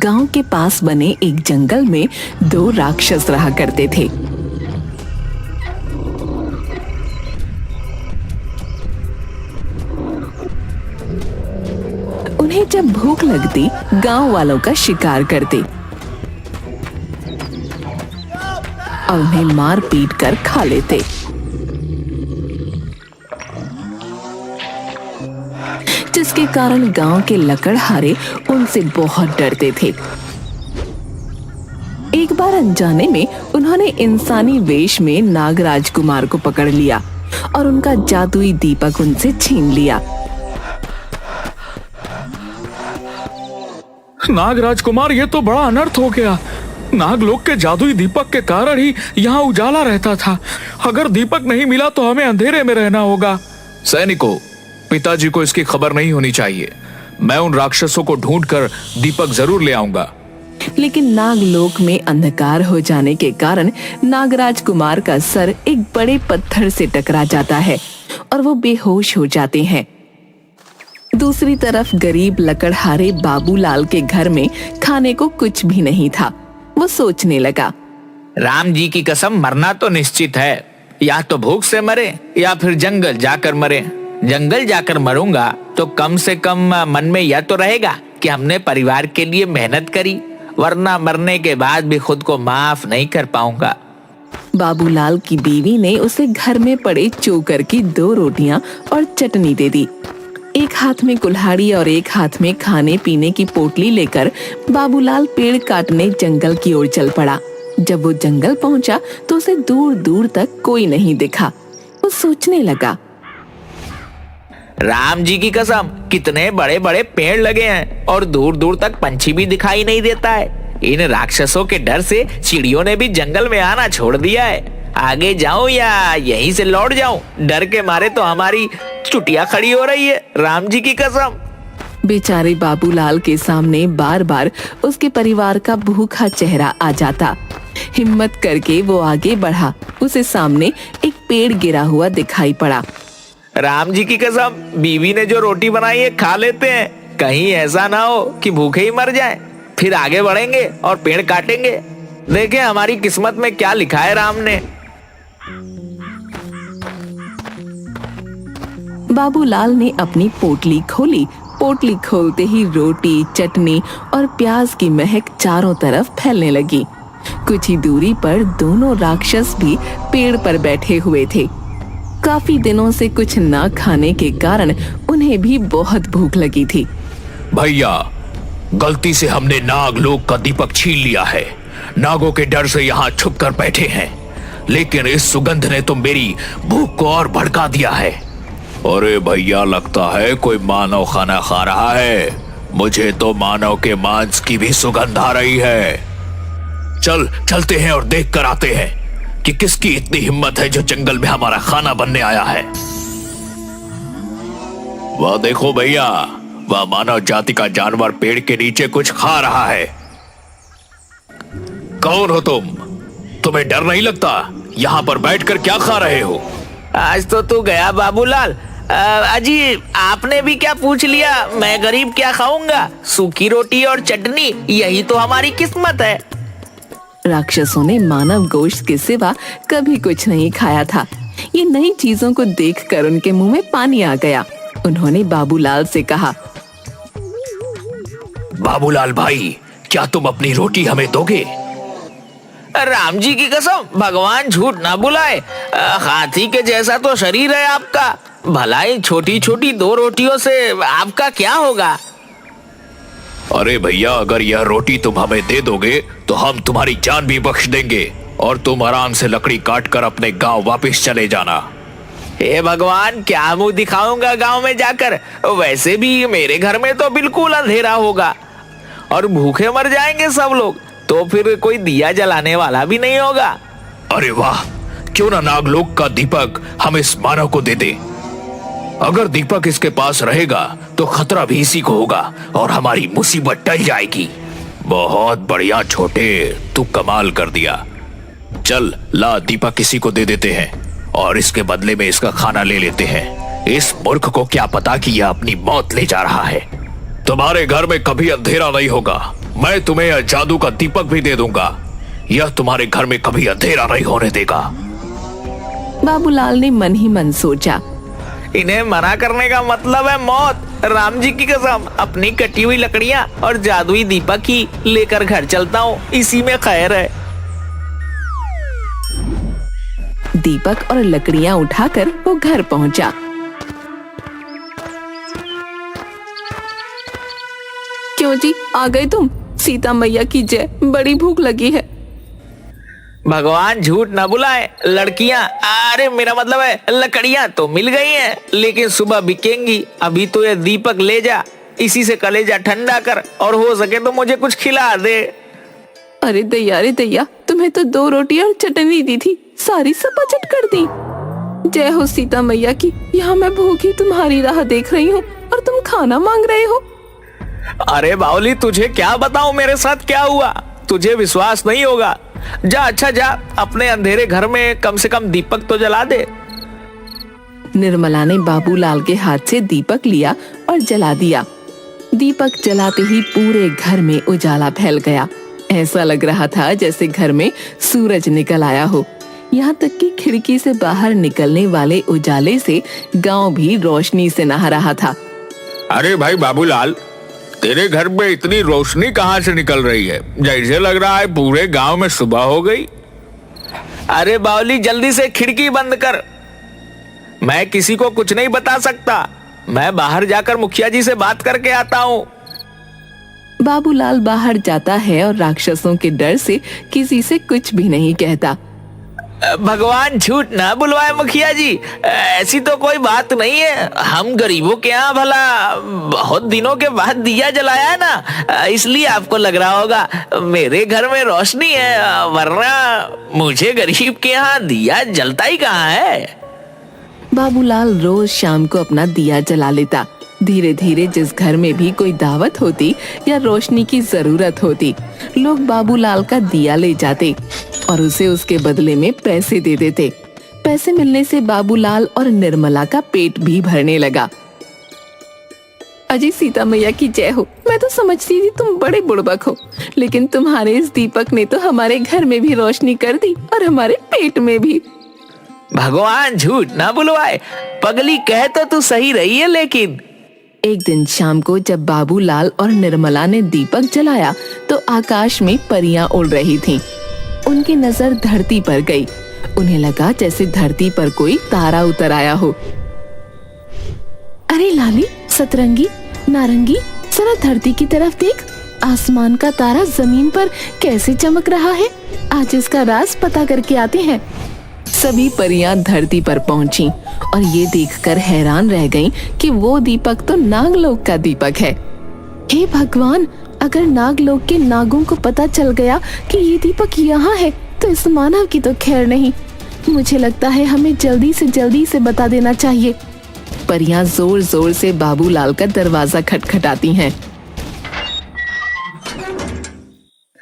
गांव के पास बने एक जंगल में दो राक्षस रहा करते थे। उन्हें जब भूख लगती गांव वालों का शिकार करते और उन्हें मार पीट कर खा लेते। जिसके कारण गांव के लकड़हारे उनसे बहुत डरते थे। एक बार अनजाने में उन्होंने इंसानी वेश में नागराज कुमार को पकड़ लिया और उनका जादुई दीपक उनसे छीन लिया। नागराज कुमार, ये तो बड़ा अनर्थ हो गया। नागलोक के जादुई दीपक के कारण ही यहाँ उजाला रहता था। अगर दीपक नहीं मिला तो हमें अंधेरे में रहना होगा। सैनिकों, पिताजी को इसकी खबर नहीं होनी चाहिए। मैं उन राक्षसों को ढूंढकर दीपक जरूर ले आऊंगा। लेकिन नागलोक में अंधकार हो जाने के कारण नागराज कुमार का सर एक बड़े पत्थर से टकरा जाता है और वो बेहोश हो जाते हैं। दूसरी तरफ गरीब लकड़हारे बाबूलाल के घर में खाने को कुछ भी नहीं था। वो सोचने लगा, राम जी की कसम, मरना तो निश्चित है। या तो भूख से मरे या फिर जंगल जाकर मरे। जंगल जाकर मरूंगा तो कम से कम मन में यह तो रहेगा कि हमने परिवार के लिए मेहनत करी, वरना मरने के बाद भी खुद को माफ नहीं कर पाऊंगा। बाबूलाल की बीवी ने उसे घर में पड़े चोकर की 2 रोटियां और चटनी दे दी। एक हाथ में कुल्हाड़ी और एक हाथ में खाने पीने की पोटली लेकर बाबूलाल पेड़ काटने जंगल की ओर चल पड़ा। जब वो जंगल पहुंचा तो उसे दूर दूर तक कोई नहीं दिखा। वो सोचने लगा, राम जी की कसम, कितने बड़े बड़े पेड़ लगे हैं और दूर दूर तक पंछी भी दिखाई नहीं देता है। इन राक्षसों के डर से चिड़ियों ने भी जंगल में आना छोड़ दिया है। आगे जाऊं या यहीं से लौट जाऊं? डर के मारे तो हमारी चुटिया खड़ी हो रही है। राम जी की कसम। बेचारे बाबूलाल के सामने बार बार उसके परिवार का भूखा चेहरा आ जाता। हिम्मत करके वो आगे बढ़ा। उसे सामने एक पेड़ गिरा हुआ दिखाई पड़ा। राम जी की कसम, बीवी ने जो रोटी बनाई है खा लेते हैं। कहीं ऐसा ना हो कि भूखे ही मर जाएं। फिर आगे बढ़ेंगे और पेड़ काटेंगे। देखें हमारी किस्मत में क्या लिखा है राम ने। बाबूलाल ने अपनी पोटली खोली। पोटली खोलते ही रोटी, चटनी और प्याज की महक चारों तरफ फैलने लगी। कुछ ही दूरी पर दोनों राक्षस भी पेड़ पर बैठे हुए थे। काफी दिनों से कुछ ना खाने के कारण उन्हें भी बहुत भूख लगी थी। भैया, गलती से हमने नागलोक का दीपक छीन लिया है। नागों के डर से यहाँ छुप कर बैठे हैं, लेकिन इस सुगंध ने तो मेरी भूख को और भड़का दिया है। अरे भैया, लगता है कोई मानव खाना खा रहा है। मुझे तो मानव के मांस की भी सुगंध आ रही है। चलते हैं और देख कर आते हैं कि किसकी इतनी हिम्मत है जो जंगल में हमारा खाना बनने आया है। वह देखो भैया, वह मानव जाति का जानवर पेड़ के नीचे कुछ खा रहा है। कौन हो तुम? तुम्हें डर नहीं लगता? यहाँ पर बैठकर क्या खा रहे हो? आज तो तू गया बाबूलाल। अजी, आपने भी क्या पूछ लिया? मैं गरीब क्या खाऊंगा? सूखी रोटी और चटनी, यही तो हमारी किस्मत है। राक्षसों ने मानव गोश्त के सिवा कभी कुछ नहीं खाया था। ये नई चीजों को देखकर उनके मुंह में पानी आ गया। उन्होंने बाबूलाल से कहा, बाबूलाल भाई, क्या तुम अपनी रोटी हमें दोगे? राम जी की कसम, भगवान झूठ ना बुलाए। हाथी के जैसा तो शरीर है आपका। भलाई छोटी छोटी 2 रोटियों से आपका क्या होगा? अरे भैया, अगर यह रोटी तुम हमें दे दोगे तो हम तुम्हारी जान भी बख्श देंगे और तुम आराम से लकड़ी काट कर अपने गांव वापस चले जाना। हे भगवान, क्या मुंह दिखाऊंगा गांव में जाकर? वैसे भी मेरे घर में तो बिल्कुल अंधेरा होगा और भूखे मर जाएंगे सब लोग। तो फिर कोई दिया जलाने वाला भी नहीं होगा। अरे वाह, क्यों ना नागलोक का दीपक हम इस मानव को दे दे। अगर दीपक इसके पास रहेगा तो खतरा भी इसी को होगा और हमारी मुसीबत टल जाएगी। बहुत बढ़िया छोटे, तू कमाल कर दिया। चल ला, दीपक किसी को दे देते हैं और इसके बदले में इसका खाना ले लेते हैं। इस मूर्ख को क्या पता कि यह अपनी मौत ले जा रहा है। तुम्हारे घर में कभी अंधेरा नहीं होगा, मैं तुम्हें यह जादू का दीपक भी दे दूंगा। यह तुम्हारे घर में कभी अंधेरा नहीं होने देगा। बाबूलाल ने मन ही मन सोचा, इन्हें मना करने का मतलब है मौत। राम जी की कसम, अपनी कटी हुई लकड़ियां और जादुई दीपक ही लेकर घर चलता हूँ, इसी में खैर है। दीपक और लकड़ियां उठाकर वो घर पहुंचा। क्यों जी, आ गए तुम? सीता मैया की जय, बड़ी भूख लगी है। भगवान झूठ न बुलाए, लड़कियां, अरे मेरा मतलब है लकड़ियां तो मिल गई हैं, लेकिन सुबह बिकेंगी। अभी तो ये दीपक ले जा, इसी से कलेजा ठंडा कर, और हो सके तो मुझे कुछ खिला दे। अरे दैया, तुम्हें तो 2 रोटी और चटनी दी थी, सारी सपाचट कर दी। जय हो सीता मैया की। यहाँ मैं भूखी तुम्हारी राह देख रही हूँ और तुम खाना मांग रहे हो। अरे बावली, तुझे क्या बताऊं मेरे साथ क्या हुआ, तुझे विश्वास नहीं होगा। जा, अच्छा जा, अपने अंधेरे घर में कम से कम दीपक तो जला दे। निर्मला ने बाबूलाल के हाथ से दीपक लिया और जला दिया। दीपक जलाते ही पूरे घर में उजाला फैल गया। ऐसा लग रहा था जैसे घर में सूरज निकल आया हो। यहाँ तक कि खिड़की से बाहर निकलने वाले उजाले से गांव भी रोशनी से नहा रहा था। अरे भाई बाबूलाल, तेरे घर में इतनी रोशनी कहाँ से निकल रही है? जैसे लग रहा है पूरे गांव में सुबह हो गई। अरे बावली, जल्दी से खिड़की बंद कर। मैं किसी को कुछ नहीं बता सकता, मैं बाहर जाकर मुखिया जी से बात करके आता हूँ। बाबूलाल बाहर जाता है और राक्षसों के डर से किसी से कुछ भी नहीं कहता। भगवान झूठ ना बुलवाए मुखिया जी, ऐसी तो कोई बात नहीं है। हम गरीबों के यहाँ भला बहुत दिनों के बाद दिया जलाया है ना, इसलिए आपको लग रहा होगा मेरे घर में रोशनी है, वरना मुझे गरीब के यहाँ दिया जलता ही कहाँ है। बाबूलाल रोज शाम को अपना दिया जला लेता। धीरे धीरे जिस घर में भी कोई दावत होती या रोशनी की जरूरत होती, लोग बाबूलाल का दिया ले जाते और उसे उसके बदले में पैसे दे देते। पैसे मिलने से बाबूलाल और निर्मला का पेट भी भरने लगा। अजी सीता मैया की जय हो। मैं तो समझती थी तुम बड़े बुड़बक हो, लेकिन तुम्हारे इस दीपक ने तो हमारे घर में भी रोशनी कर दी और हमारे पेट में भी। भगवान झूठ ना बुलवाए, पगली कह तो तू सही रही है। लेकिन एक दिन शाम को जब बाबूलाल और निर्मला ने दीपक जलाया तो आकाश में परियां उड़ रही थीं। उनकी नजर धरती पर गई। उन्हें लगा जैसे धरती पर कोई तारा उतर आया हो। अरे लाली, सतरंगी, नारंगी, जरा धरती की तरफ देख। आसमान का तारा जमीन पर कैसे चमक रहा है। आज इसका राज पता करके आते हैं। सभी परियां धरती पर पहुंची और ये देखकर हैरान रह गईं कि वो दीपक तो नागलोक का दीपक है। हे भगवान, अगर नागलोक के नागों को पता चल गया कि ये दीपक यहाँ है तो इस मानव की तो खैर नहीं। मुझे लगता है हमें जल्दी से बता देना चाहिए। परियां जोर जोर से बाबूलाल का दरवाजा खटखटाती हैं।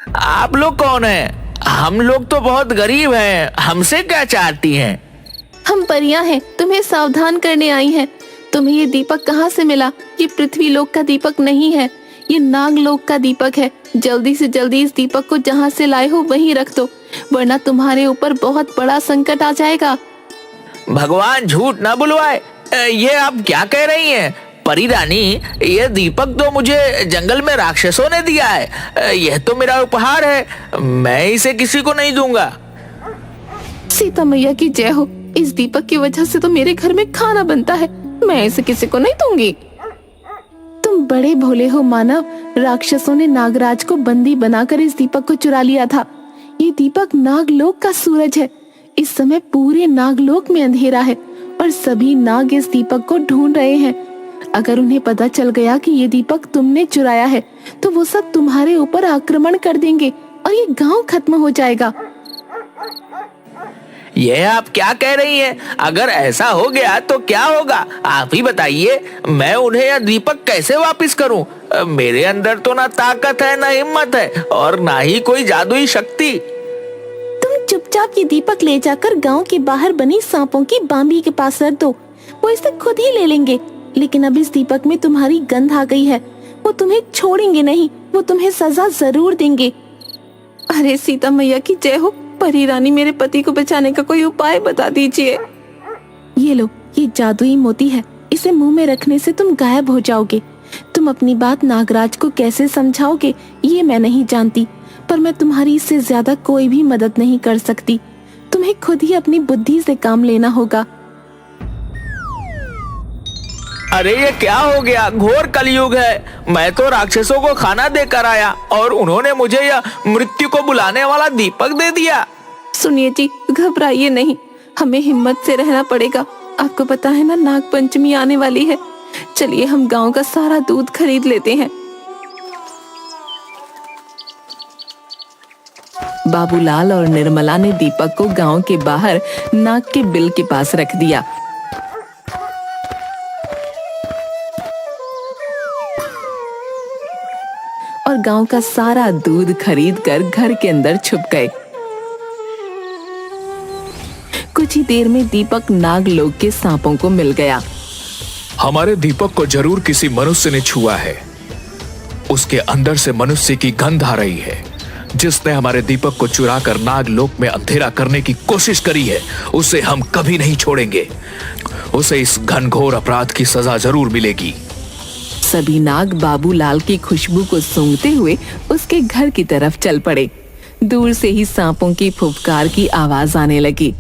आप लोग कौन हैं? हम लोग तो बहुत गरीब हैं, हमसे क्या चाहती हैं? हम परियां हैं, तुम्हें सावधान करने आई हैं। तुम्हें ये दीपक कहाँ से मिला? ये पृथ्वी लोक का दीपक नहीं है, ये नागलोक का दीपक है। जल्दी से जल्दी इस दीपक को जहाँ से लाए हो वहीं रख दो, वरना तुम्हारे ऊपर बहुत बड़ा संकट आ जाएगा। भगवान झूठ ना बुलवाए, ये आप क्या कह रही हैं? परी रानी, ये दीपक तो मुझे जंगल में राक्षसों ने दिया है। यह तो मेरा उपहार है, मैं इसे किसी को नहीं दूंगा। सीता मैया की जय हो। इस दीपक की वजह से तो मेरे घर में खाना बनता है, मैं इसे किसी को नहीं दूंगी। तुम बड़े भोले हो मानव। राक्षसों ने नागराज को बंदी बनाकर इस दीपक को चुरा लिया था। ये दीपक नागलोक का सूरज है। इस समय पूरे नागलोक में अंधेरा है और सभी नाग इस दीपक को ढूंढ रहे हैं। अगर उन्हें पता चल गया कि ये दीपक तुमने चुराया है तो वो सब तुम्हारे ऊपर आक्रमण कर देंगे और ये गांव खत्म हो जाएगा। यह आप क्या कह रही हैं? अगर ऐसा हो गया तो क्या होगा, आप ही बताइए। मैं उन्हें यह दीपक कैसे वापस करूं? मेरे अंदर तो ना ताकत है, ना हिम्मत है और ना ही कोई जादुई शक्ति। तुम चुपचाप ये दीपक ले जाकर गांव के बाहर बनी सांपों की बांबी के पास रख दो, वो इसे खुद ही ले लेंगे। लेकिन अब इस दीपक में तुम्हारी गंध आ गई है, वो तुम्हें छोड़ेंगे नहीं। वो तुम्हें सजा जरूर देंगे। अरे सीता मैया की जय हो। परी रानी, मेरे पति को बचाने का कोई उपाय बता दीजिए। ये लो, ये जादुई मोती है, इसे मुंह में रखने से तुम गायब हो जाओगे। तुम अपनी बात नागराज को कैसे समझाओगे ये मैं नहीं जानती, पर मैं तुम्हारी इससे ज्यादा कोई भी मदद नहीं कर सकती। तुम्हें खुद ही अपनी बुद्धि से काम लेना होगा। अरे ये क्या हो गया? घोर कलयुग है। मैं तो राक्षसों को खाना देकर आया और उन्होंने मुझे यह मृत्यु को बुलाने वाला दीपक दे दिया। सुनिए जी, घबराइए नहीं, हमें हिम्मत से रहना पड़ेगा। आपको पता है ना, नाग पंचमी आने वाली है। चलिए हम गांव का सारा दूध खरीद लेते हैं। बाबूलाल और निर्मला ने दीपक को गांव के बाहर नाग के बिल के पास रख दिया। और गांव का सारा दूध खरीदकर घर के अंदर छुप गए। कुछ ही देर में दीपक नागलोक के सांपों को मिल गया। हमारे दीपक को जरूर किसी मनुष्य ने छुआ है। उसके अंदर से मनुष्य की गंध आ रही है। जिसने हमारे दीपक को चुरा कर नागलोक में अंधेरा करने की कोशिश करी है, उसे हम कभी नहीं छोड़ेंगे। उसे इस घनघोर अपराध की सजा जरूर मिलेगी। सभी नाग बाबूलाल की खुशबू को सूंघते हुए उसके घर की तरफ चल पड़े। दूर से ही सांपों की फुफकार की आवाज आने लगी।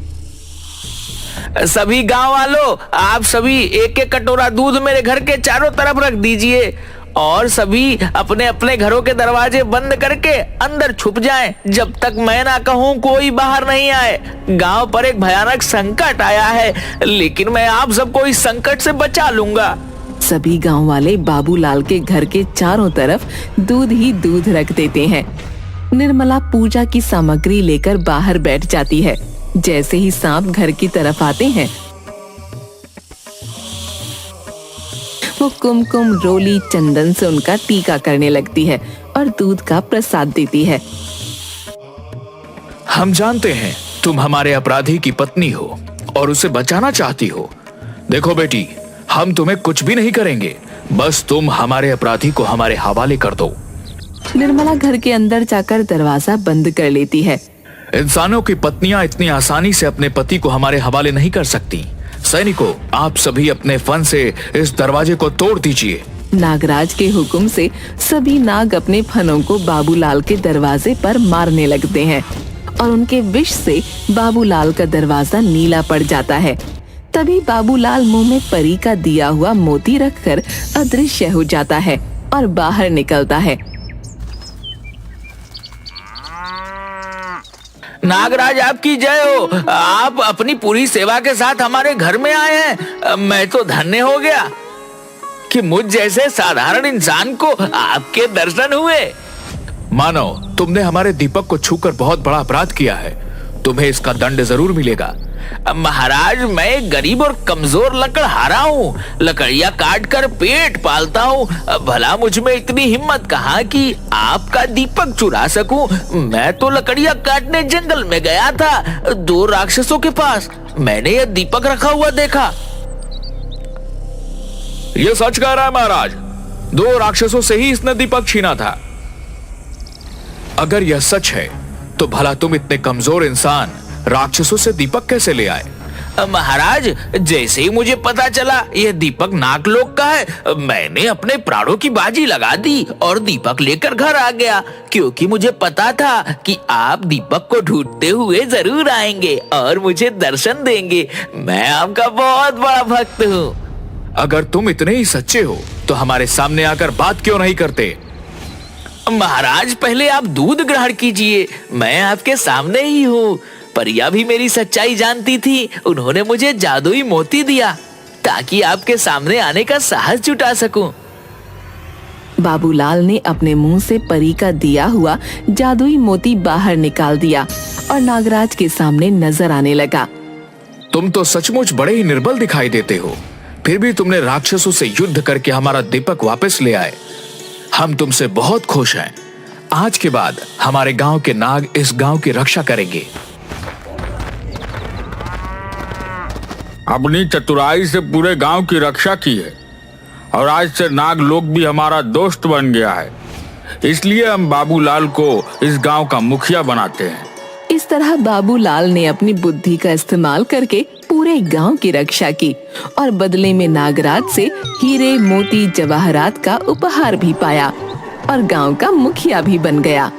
सभी गांव वालों, आप सभी एक एक कटोरा दूध मेरे घर के चारों तरफ रख दीजिए और सभी अपने अपने घरों के दरवाजे बंद करके अंदर छुप जाएं, जब तक मैं ना कहूं कोई बाहर नहीं आए। गांव पर एक भयानक संकट आया है, लेकिन मैं आप सबको इस संकट से बचा लूंगा। सभी गांव वाले बाबूलाल के घर के चारों तरफ दूध ही दूध रख देते हैं। निर्मला पूजा की सामग्री लेकर बाहर बैठ जाती है। जैसे ही सांप घर की तरफ आते हैं, वो कुमकुम, रोली, चंदन से उनका टीका करने लगती है और दूध का प्रसाद देती है। हम जानते हैं तुम हमारे अपराधी की पत्नी हो और उसे बचाना चाहती हो। देखो बेटी, हम तुम्हें कुछ भी नहीं करेंगे, बस तुम हमारे अपराधी को हमारे हवाले कर दो। निर्मला घर के अंदर जाकर दरवाजा बंद कर लेती है। इंसानों की पत्नियां इतनी आसानी से अपने पति को हमारे हवाले नहीं कर सकती। सैनिकों, आप सभी अपने फन से इस दरवाजे को तोड़ दीजिए। नागराज के हुक्म से सभी नाग अपने फनों को बाबूलाल के दरवाजे पर मारने लगते हैं और उनके विष से बाबूलाल का दरवाजा नीला पड़ जाता है। तभी बाबूलाल मुंह में परी का दिया हुआ मोती रखकर अदृश्य हो जाता है और बाहर निकलता है। नागराज आपकी जय हो। आप अपनी पूरी सेवा के साथ हमारे घर में आए हैं। मैं तो धन्य हो गया कि मुझ जैसे साधारण इंसान को आपके दर्शन हुए। मानो तुमने हमारे दीपक को छूकर बहुत बड़ा अपराध किया है। तुम्हें इसका दंड जरूर मिलेगा। महाराज, मैं गरीब और कमजोर लकड़हारा हूँ। लकड़ियाँ काट कर पेट पालता हूँ। भला मुझ में इतनी हिम्मत कहाँ कि आपका दीपक चुरा सकूं। मैं तो लकड़ियाँ काटने जंगल में गया था, 2 राक्षसों के पास। मैंने यह दीपक रखा हुआ देखा। ये सच कह रहा है महाराज। 2 राक्षसों से ही इसने दीपक छीना था। अगर यह सच है तो भला तुम इतने कमजोर इंसान राक्षसों से दीपक कैसे ले आए? महाराज, जैसे ही मुझे पता चला यह दीपक नागलोक का है, मैंने अपने प्राणों की बाजी लगा दी और दीपक लेकर घर आ गया, क्योंकि मुझे पता था कि आप दीपक को ढूंढते हुए जरूर आएंगे और मुझे दर्शन देंगे। मैं आपका बहुत बड़ा भक्त हूँ। अगर तुम इतने ही सच्चे हो तो हमारे सामने आकर बात क्यों नहीं करते? महाराज, पहले आप दूध ग्रहण कीजिए। मैं आपके सामने ही हूँ। परिया भी मेरी सच्चाई जानती थी। उन्होंने मुझे जादुई मोती दिया ताकि आपके सामने आने का साहस जुटा सकूं। बाबूलाल ने अपने मुंह से परी का दिया हुआ जादुई मोती बाहर निकाल दिया और नागराज के सामने नजर आने लगा। तुम तो सचमुच बड़े ही निर्बल दिखाई देते हो। फिर भी तुमने राक्षसों से युद्ध करके हमारा दीपक वापस ले आए। हम तुमसे बहुत खुश हैं। आज के बाद हमारे गांव के नाग इस गांव की रक्षा करेंगे। अपनी चतुराई से पूरे गांव की रक्षा की है और आज से नाग लोग भी हमारा दोस्त बन गया है। इसलिए हम बाबूलाल को इस गांव का मुखिया बनाते हैं। इस तरह बाबूलाल ने अपनी बुद्धि का इस्तेमाल करके पूरे गांव की रक्षा की और बदले में नागराज से हीरे मोती जवाहरात का उपहार भी पाया और गांव का मुखिया भी बन गया।